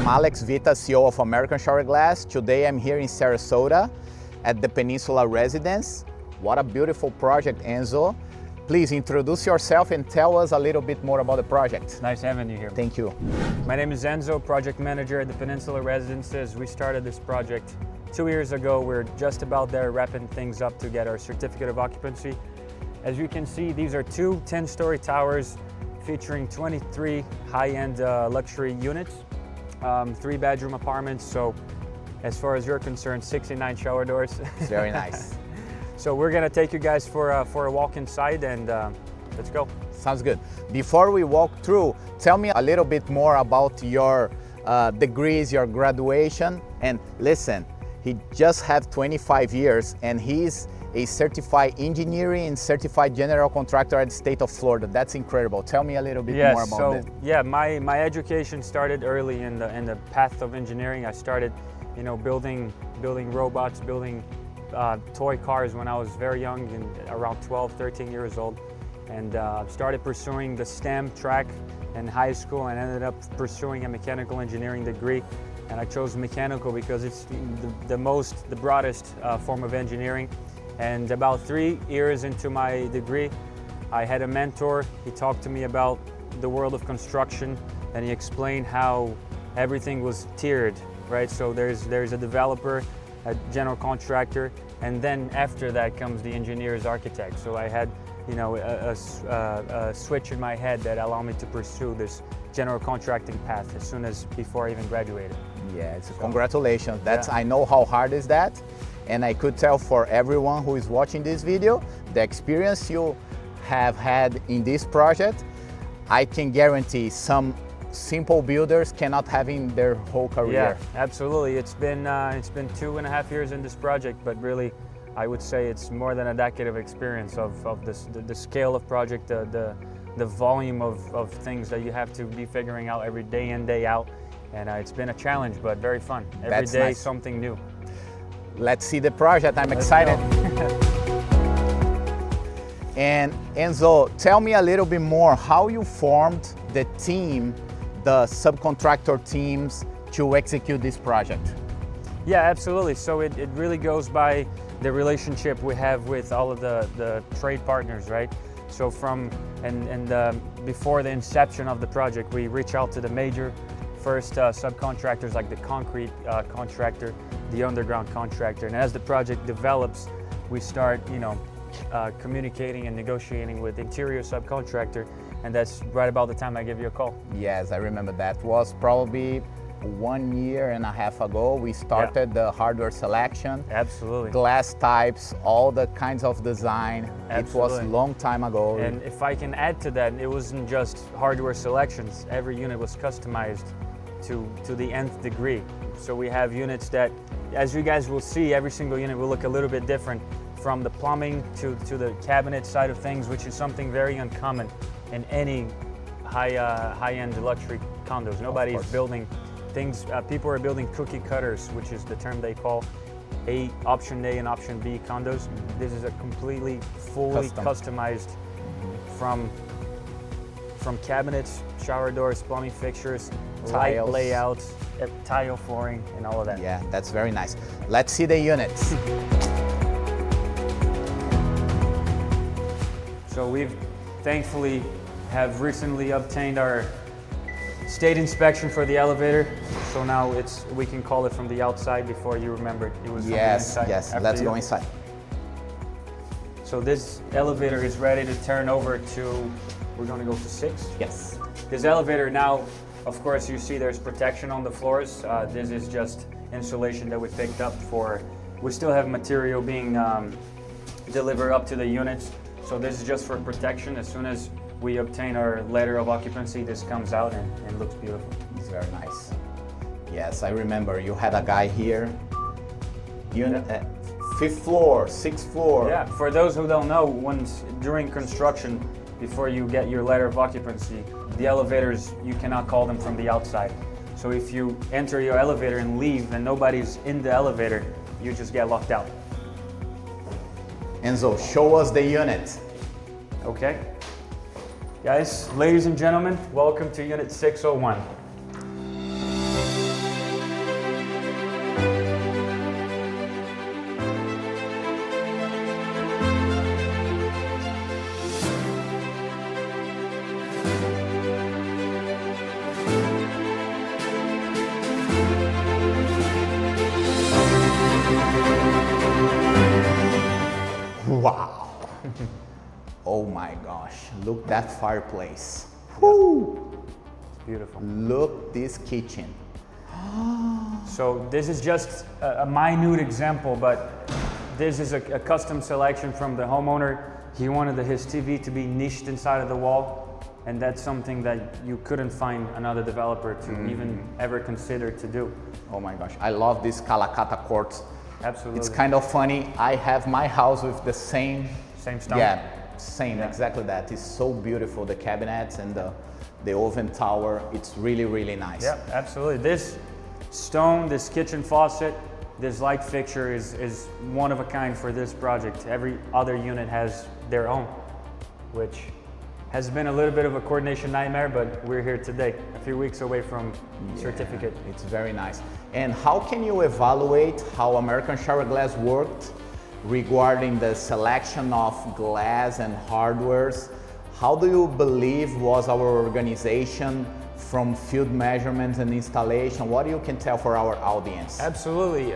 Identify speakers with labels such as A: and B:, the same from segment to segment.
A: I'm Alex Vita, CEO of American Shower Glass. Today I'm here in Sarasota at the Peninsula residence. What a beautiful project, Enzo. Please introduce yourself and tell us a little bit more about the project.
B: Nice having you here.
A: Thank you.
B: My name is Enzo, project manager at the Peninsula Residences. We started this project 2 years ago. We're just about there wrapping things up to get our certificate of occupancy. As you can see, these are two 10-story towers featuring 23 high-end luxury units, 3-bedroom apartments. So as far as you're concerned, 69 shower doors.
A: Very nice.
B: So we're gonna take you guys for a walk inside and let's go.
A: Sounds good. Before we walk through, tell me a little bit more about your degrees, your graduation. And listen, he just had 25 years and he's a certified engineering and certified general contractor at the state of Florida. That's incredible. Tell me a little bit more about that.
B: Yeah, my education started early in the path of engineering. I started, building robots, building toy cars when I was very young, and around 12, 13 years old. And started pursuing the STEM track in high school and ended up pursuing a mechanical engineering degree. And I chose mechanical because it's the broadest form of engineering. And about 3 years into my degree, I had a mentor. He talked to me about the world of construction, and he explained how everything was tiered, right? So there's a developer, a general contractor, and then after that comes the engineer's architect. So I had, a switch in my head that allowed me to pursue this general contracting path before I even graduated.
A: Yeah, congratulations. I know how hard is that. And I could tell for everyone who is watching this video, the experience you have had in this project, I can guarantee some simple builders cannot have in their whole career.
B: Yeah, absolutely. It's been 2.5 years in this project, but really, I would say it's more than a decade of experience of the scale of project, the volume of things that you have to be figuring out every day in, day out. And it's been a challenge, but very fun. Every day, nice. Something new.
A: Let's see the project. I'm excited. And Enzo, tell me a little bit more how you formed the team, the subcontractor teams to execute this project.
B: Yeah, absolutely. So it really goes by the relationship we have with all of the trade partners, right? So before the inception of the project, we reach out to the major first subcontractors like the concrete contractor, the underground contractor, and as the project develops, we start, communicating and negotiating with interior subcontractor, and that's right about the time I give you a call.
A: Yes, I remember that was probably 1.5 years ago. We started the hardware selection.
B: Absolutely.
A: Glass types, all the kinds of design. Absolutely. It was a long time ago.
B: And if I can add to that, it wasn't just hardware selections. Every unit was customized to the nth degree. So we have units that, as you guys will see, every single unit will look a little bit different, from the plumbing to the cabinet side of things, which is something very uncommon in any high-end luxury condos. Nobody is building things. People are building cookie cutters, which is the term they call option A and option B condos. This is a completely fully customized from cabinets, shower doors, plumbing fixtures, light layouts, tile flooring, and all of that.
A: Yeah, that's very nice. Let's see the units.
B: So we've thankfully have recently obtained our state inspection for the elevator. So now we can call it from the outside. Before, you remembered it was from the inside.
A: Yes, let's go inside.
B: So this elevator is ready to turn over to, we're going to go to 6?
A: Yes.
B: This elevator now, of course, you see there's protection on the floors. This is just insulation that we picked up for, we still have material being delivered up to the units. So this is just for protection. As soon as we obtain our letter of occupancy, this comes out and looks beautiful.
A: It's very nice. Yes, I remember you had a guy here. Unit, 5th floor, 6th floor.
B: Yeah, for those who don't know, during construction, before you get your letter of occupancy, the elevators, you cannot call them from the outside. So if you enter your elevator and leave and nobody's in the elevator, you just get locked out.
A: Enzo, show us the unit.
B: Okay. Guys, ladies and gentlemen, welcome to Unit 601.
A: Oh my gosh, look that fireplace. Whoo!
B: It's beautiful.
A: Look this kitchen.
B: So this is just a minute example, but this is a custom selection from the homeowner. He wanted his TV to be niched inside of the wall, and that's something that you couldn't find another developer to even ever consider to do.
A: Oh my gosh, I love this Calacata quartz.
B: Absolutely.
A: It's kind of funny, I have my house with the same
B: stone?
A: Yeah, same, exactly that. It's so beautiful, the cabinets and the oven tower. It's really, really nice.
B: Yeah, absolutely. This stone, this kitchen faucet, this light fixture is one of a kind for this project. Every other unit has their own, which has been a little bit of a coordination nightmare, but we're here today, a few weeks away from certificate.
A: It's very nice. And how can you evaluate how American Shower Glass worked regarding the selection of glass and hardwares? How do you believe was our organization from field measurements and installation? What you can tell for our audience?
B: Absolutely.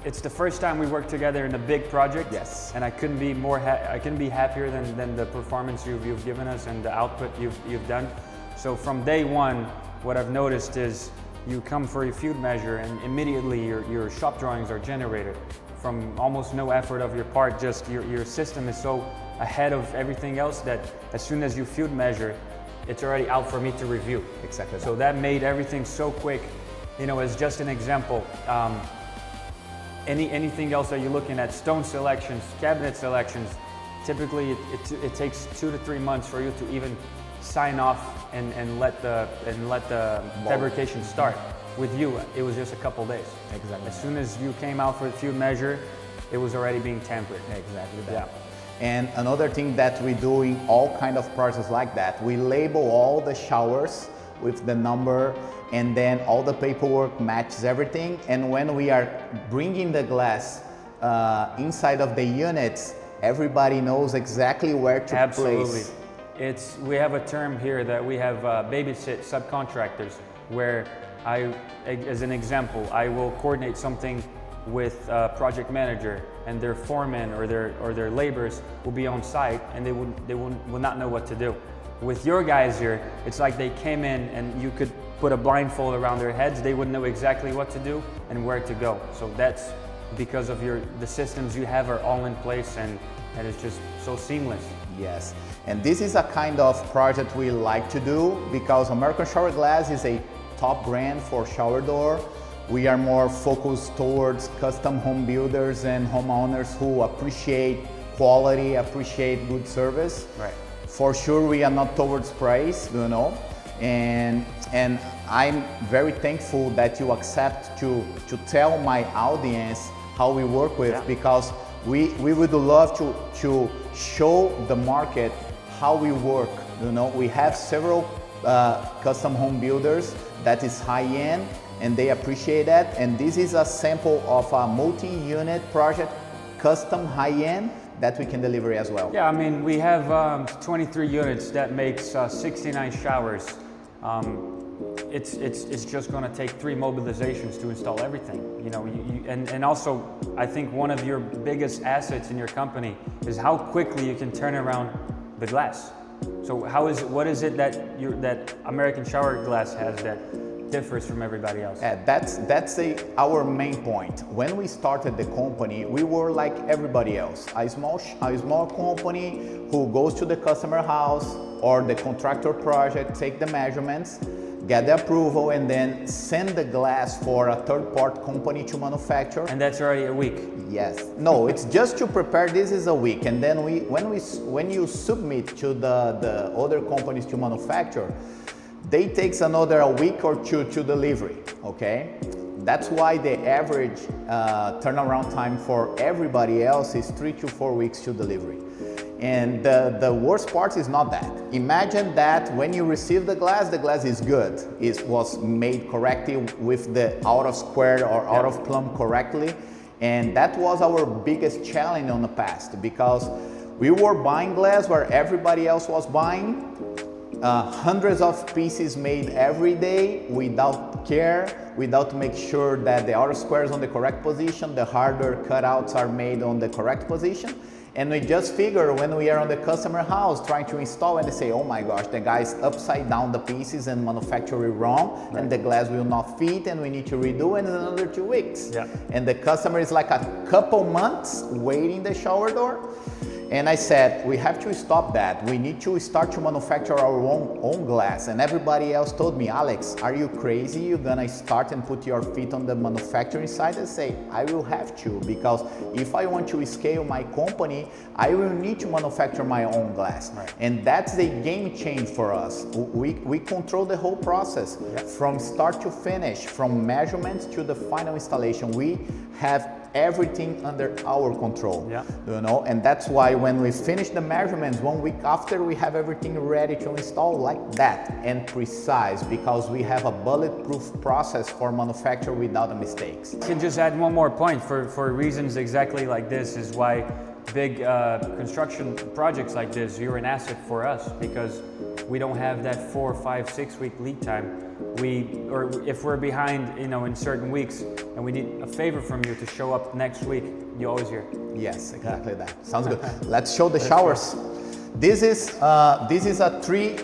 B: It's the first time we worked together in a big project.
A: Yes.
B: And I couldn't be happier than the performance you've given us and the output you've done. So from day one, what I've noticed is you come for a field measure and immediately your shop drawings are generated from almost no effort of your part. Just your system is so ahead of everything else that as soon as you field measure, it's already out for me to review.
A: Exactly.
B: So that made everything so quick. You know, as just an example, anything else that you're looking at, stone selections, cabinet selections, typically it takes 2 to 3 months for you to even sign off and let the fabrication start. With you, it was just a couple days.
A: Exactly.
B: As soon as you came out for the field measure, it was already being tempered.
A: Exactly that.
B: Yeah.
A: And another thing that we do in all kind of processes like that, we label all the showers with the number, and then all the paperwork matches everything. And when we are bringing the glass inside of the units, everybody knows exactly where to
B: Absolutely.
A: place.
B: We have a term here that we have babysit subcontractors, where as an example, I will coordinate something with a project manager, and their foreman or their laborers will be on site, and they will not know what to do. With your guys here, it's like they came in and you could put a blindfold around their heads. They would know exactly what to do and where to go. So that's because of the systems you have are all in place, and it's just so seamless.
A: Yes, and this is a kind of project we like to do because American Shower Glass is a top brand for shower door. We are more focused towards custom home builders and homeowners who appreciate quality, appreciate good service.
B: Right.
A: For sure, we are not towards price, you know, and I'm very thankful that you accept to tell my audience how we work with, because we would love to show the market how we work. You know, we have several custom home builders that is high-end, and they appreciate that. And this is a sample of a multi-unit project, custom high-end, that we can deliver as well.
B: Yeah, I mean, we have 23 units that makes 69 showers. It's just going to take 3 mobilizations to install everything. You know, and also, I think one of your biggest assets in your company is how quickly you can turn around the glass. So what is it that American Shower Glass has that differs from everybody else?
A: That's our main point. When we started the company, we were like everybody else, a small company who goes to the customer house or the contractor project, take the measurements, get the approval, and then send the glass for a third-party company to manufacture.
B: And that's already a week.
A: Yes. No, it's just to prepare. This is a week, and then when you submit to the other companies to manufacture, they takes another a week or 2 to delivery. Okay. That's why the average turnaround time for everybody else is 3 to 4 weeks to delivery. And the worst part is not that. Imagine that when you receive the glass is good. It was made correctly with the out of square or out of plumb correctly. And that was our biggest challenge in the past, because we were buying glass where everybody else was buying. Hundreds of pieces made every day without care, without make sure that the outer square is on the correct position, the harder cutouts are made on the correct position. And we just figure when we are on the customer house trying to install and they say, oh my gosh, the guy's upside down the pieces and manufacture it wrong, and the glass will not fit and we need to redo in another 2 weeks.
B: Yeah.
A: And the customer is like a couple months waiting the shower door. And I said, we have to stop that. We need to start to manufacture our own glass. And everybody else told me, Alex, are you crazy? You're gonna start and put your feet on the manufacturing side? and say, I will have to, because if I want to scale my company, I will need to manufacture my own glass.
B: Right.
A: And that's the game change for us. We control the whole process, from start to finish, from measurements to the final installation. We have everything under our control, you know, and that's why when we finish the measurements 1 week after, we have everything ready to install like that, and precise, because we have a bulletproof process for manufacture without the mistakes.
B: I can just add one more point for reasons exactly like this is why big construction projects like this, you're an asset for us, because we don't have that 4, 5, 6 week lead time. Or if we're behind, you know, in certain weeks and we need a favor from you to show up next week, you're always here.
A: Yes, exactly that. Sounds good. Let's show the showers. This is a three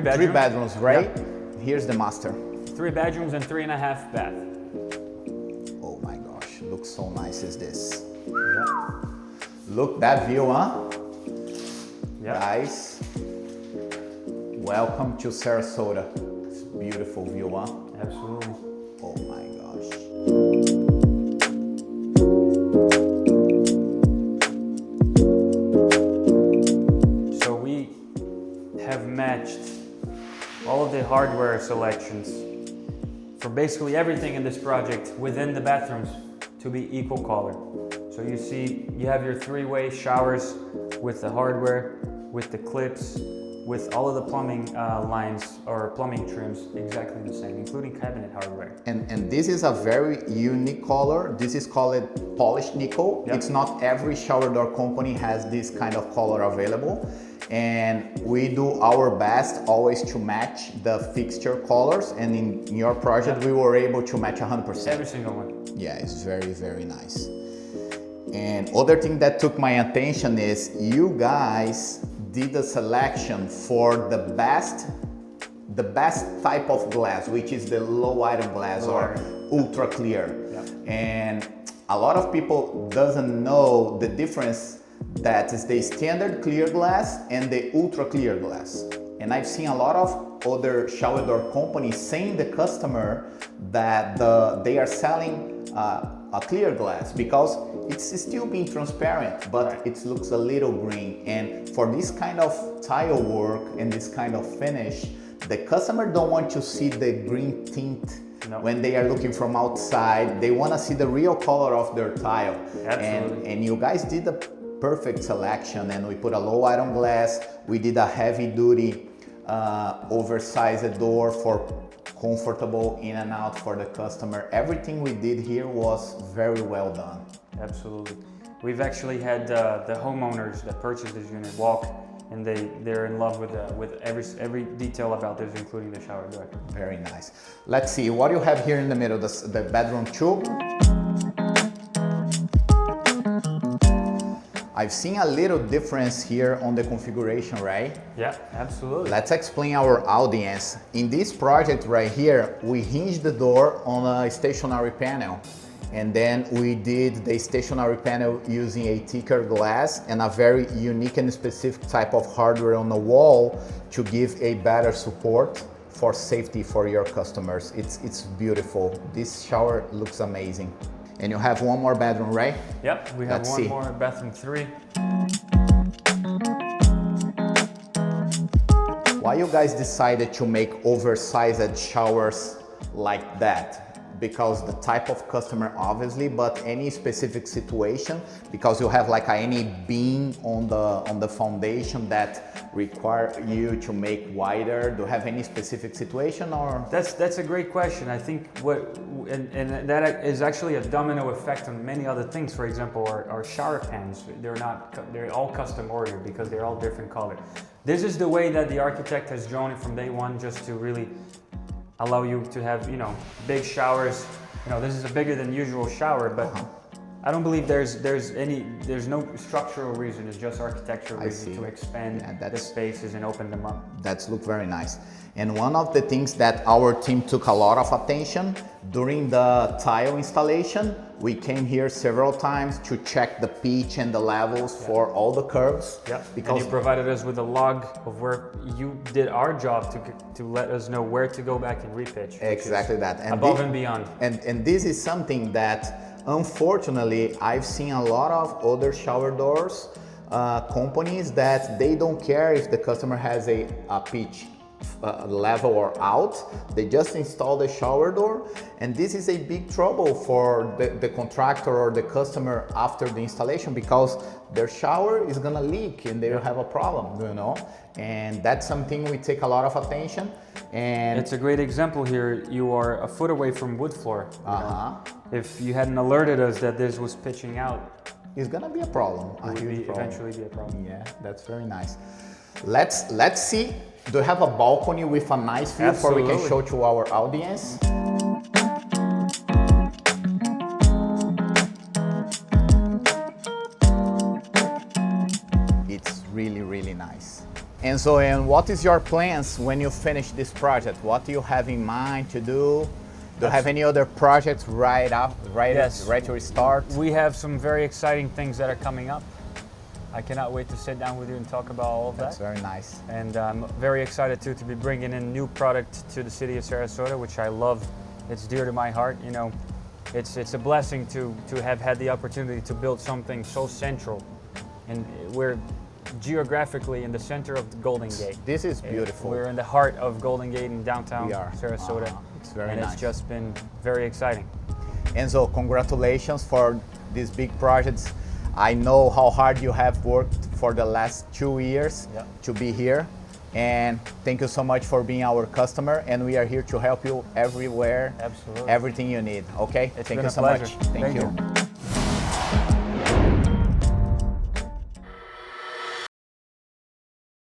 A: bedrooms, right? Yep. Here's the master. 3 bedrooms and 3.5 bath. Oh my gosh, looks so nice is this.
B: Yeah.
A: Look that view, huh?
B: Yeah.
A: Guys, welcome to Sarasota. It's a beautiful view, huh?
B: Absolutely.
A: Oh my gosh.
B: So we have matched all of the hardware selections for basically everything in this project within the bathrooms to be equal color. So you see, you have your 3-way showers with the hardware, with the clips, with all of the plumbing lines or plumbing trims exactly the same, including cabinet hardware.
A: And this is a very unique color. This is called polished nickel. Yep. It's not every shower door company has this kind of color available. And we do our best always to match the fixture colors. And in your project, we were able to match 100%.
B: Every single one.
A: Yeah, it's very, very nice. And other thing that took my attention is you guys did a selection for the best type of glass, which is the low item glass or ultra clear.
B: Yep.
A: And a lot of people doesn't know the difference that is the standard clear glass and the ultra clear glass. And I've seen a lot of other shower door companies saying to the customer that they are selling a clear glass because it's still being transparent, but it looks a little green. And for this kind of tile work and this kind of finish, the customer don't want to see the green tint. No. When they are looking from outside. They want to see the real color of their tile. And you guys did a perfect selection, and we put a low item glass. We did a heavy duty oversized door for comfortable in and out for the customer. Everything we did here was very well done.
B: Absolutely. We've actually had the homeowners that purchased this unit walk, and they're in love with every detail about this, including the shower door.
A: Very nice. Let's see what you have here in the middle, the bedroom 2. I've seen a little difference here on the configuration, right?
B: Yeah, absolutely.
A: Let's explain our audience. In this project right here, we hinged the door on a stationary panel. And then we did the stationary panel using a thicker glass and a very unique and specific type of hardware on the wall to give a better support for safety for your customers. It's beautiful. This shower looks amazing. And you have one more bedroom, right?
B: Yep, we have one more, bathroom 3.
A: Why you guys decided to make oversized showers like that? Because the type of customer, obviously, but any specific situation, because you have like any beam on the foundation that require you to make wider. Do you have any specific situation, or?
B: That's a great question. I think and that is actually a domino effect on many other things. For example, our shower pans, they're all custom ordered because they're all different color. This is the way that the architect has drawn it from day one, just to really allow you to have, big showers. This is a bigger than usual shower, but I don't believe there's no structural reason. It's just architectural reason to expand the spaces and open them up.
A: That's look very nice. And one of the things that our team took a lot of attention during the tile installation, we came here several times to check the pitch and the levels for all the curves.
B: Yeah. Because and you provided us with a log of where you did our job to let us know where to go back and repitch.
A: Exactly that.
B: And above and beyond.
A: And this is something that unfortunately I've seen a lot of other shower doors companies that they don't care if the customer has a pitch level or out, they just install the shower door, and this is a big trouble for the contractor or the customer after the installation, because their shower is gonna leak and they will have a problem, you know. And that's something we take a lot of attention. And
B: it's a great example here. You are a foot away from wood floor. If you hadn't alerted us that this was pitching out,
A: it's gonna be a problem.
B: It would eventually be a problem.
A: Yeah, that's very nice. Let's see. Do you have a balcony with a nice view for we can show to our audience? It's really, really nice. Enzo, and what is your plans when you finish this project? What do you have in mind to do? Do you have any other projects right to start?
B: We have some very exciting things that are coming up. I cannot wait to sit down with you and talk about all of that.
A: That's very nice.
B: And I'm very excited too to be bringing in new product to the city of Sarasota, which I love. It's dear to my heart. You know, it's a blessing to have had the opportunity to build something so central, and we're geographically in the center of the Golden Gate.
A: This is beautiful.
B: We're in the heart of Golden Gate in downtown Sarasota.
A: It's very
B: nice. It's just been very exciting.
A: Enzo, congratulations for these big projects. I know how hard you have worked for the last 2 years to be here, and thank you so much for being our customer, and we are here to help you everywhere.
B: Absolutely.
A: Everything you need, okay?
B: It's
A: thank
B: been
A: you
B: a
A: so
B: pleasure.
A: much. Thank you.